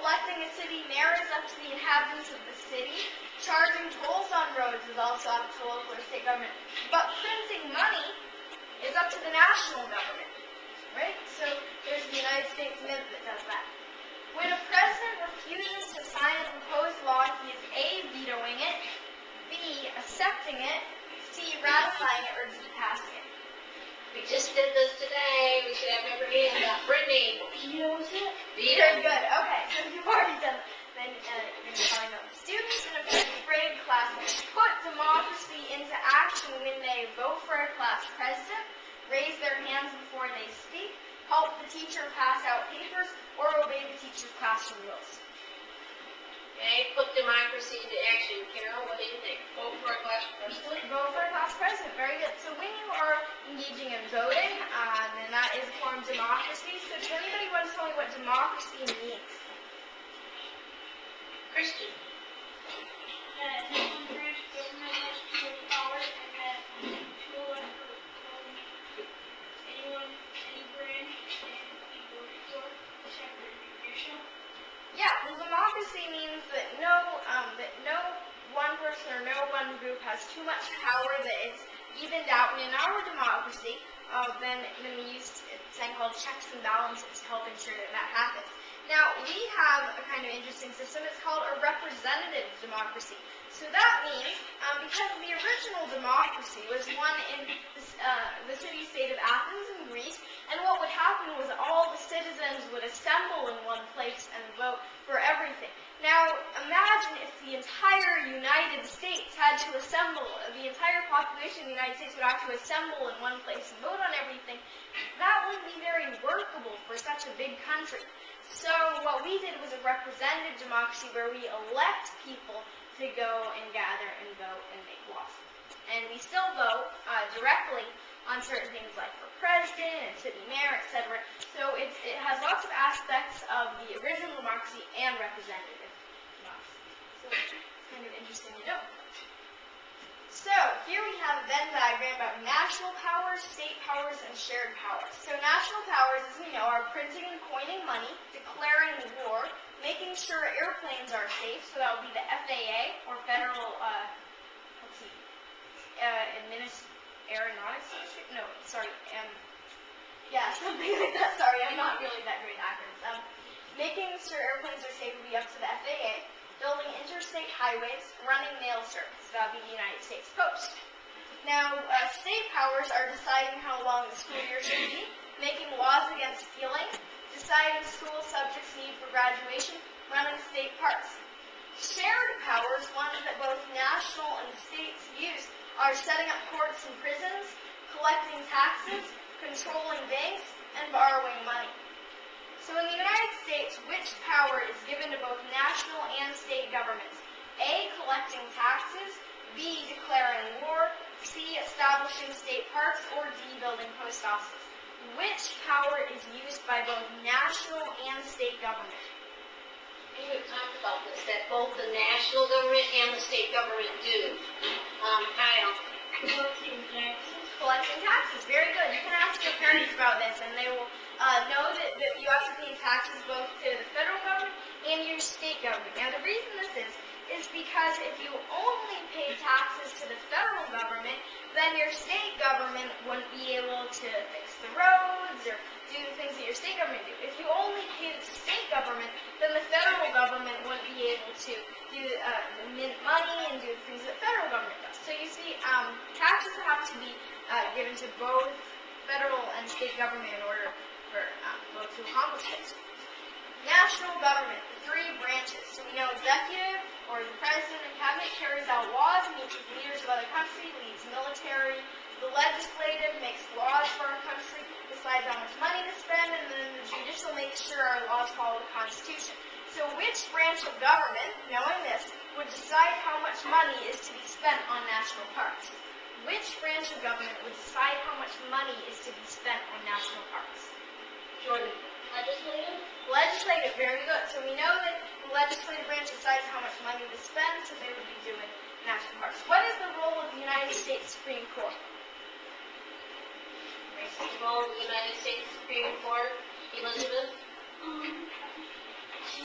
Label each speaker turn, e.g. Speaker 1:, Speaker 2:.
Speaker 1: Electing a city mayor is up to the inhabitants of the city. Charging tolls on roads is also up to local or state government. But printing money is up to the national government, right? So there's the United States Mint that does that. When a president refuses to sign a proposed law, he is A, vetoing it, B, accepting it, C, ratifying it, or D, passing it.
Speaker 2: We just did this today. We should have every hand up. Brittany.
Speaker 1: Veto is it?
Speaker 2: Veto.
Speaker 1: Very good. Okay, so you've already done then you probably know. Students in a fifth grade class put democracy into action when they vote for a class president, raise their hands before they speak, help the teacher pass out papers, or obey the teacher's classroom rules.
Speaker 2: Okay, put democracy into action. Carol, what do you think? Vote for a class president?
Speaker 1: Vote for a class president. Very good. So when you are engaging in voting, then that is a form of democracy. So does anybody want to tell me what democracy means?
Speaker 2: Christian.
Speaker 3: That no one branch of government has too much power, and that to elect anyone, any branch, and be voted for, separate and judicial.
Speaker 1: Yeah, well, democracy means that no one person or no one group has too much power, that it's evened out. And in our democracy, then we use a thing called checks and balances to help ensure that that happens. Now, we have a kind of interesting system. It's called a representative democracy. So that means, because the original democracy was one in the city-state of Athens in Greece, and what would happen was all the citizens would assemble in one place and vote for everything. Now, imagine if the entire United States had to assemble, the entire population of the United States would have to assemble in one place and vote on everything. That wouldn't be very workable for such a big country. So what we did was a representative democracy where we elect people to go and gather and vote and make laws. And we still vote directly on certain things like for president and city mayor, etc. So it has lots of aspects of the original democracy and representative democracy. So it's kind of interesting to know. So here we have a Venn diagram about national powers, state powers, and shared powers. So national powers, as we know, are printing and coining money, declaring war, making sure airplanes are safe, so that would be the FAA, or Federal, Aeronautics Industry? No, sorry, yeah, something like that. Sorry, I'm not really that great at acronyms. Making sure airplanes are safe would be up to the FAA. Building interstate highways, running mail service. That would be the United States Post. Now, state powers are deciding how long the school year should be, making laws against stealing, deciding school subjects needed for graduation, running state parks. Shared powers, ones that both national and states use, are setting up courts and prisons, collecting taxes, controlling banks, and borrowing money. So in the United States, which power is given to both national and state governments? A, collecting taxes, B, declaring war, C, establishing state parks, or D, building post offices. Which power is used by both national and state government?
Speaker 2: And we've talked about this, that both the national government and the state government do. Kyle.
Speaker 3: Collecting taxes.
Speaker 1: Collecting taxes, very good. You can ask your parents about this, and they will know that you have to pay taxes both to the federal government and your state government. Now, the reason this is because if you only pay taxes to the federal government, then your state government wouldn't be able to fix the roads or do the things that your state government do. If you only pay the state government, then the federal government wouldn't be able to do mint money and do the things that the federal government does. So you see, taxes have to be given to both federal and state government in order for both to accomplish this. National government, the three branches. So we know executive, or the president and cabinet, carries out laws, meets with leaders of other countries, leads military. The legislative makes laws for our country, decides how much money to spend, and then the judicial makes sure our laws follow the Constitution. So which branch of government, knowing this, would decide how much money is to be spent on national parks? Which branch of government would decide how much money is to be spent on national parks?
Speaker 2: Jordan. Legislative?
Speaker 1: Legislative, very good. So we know that the legislative branch decides how much money to spend, so they would be doing national parks. What is the role of the United States Supreme Court?
Speaker 2: The role of the United States Supreme Court, Elizabeth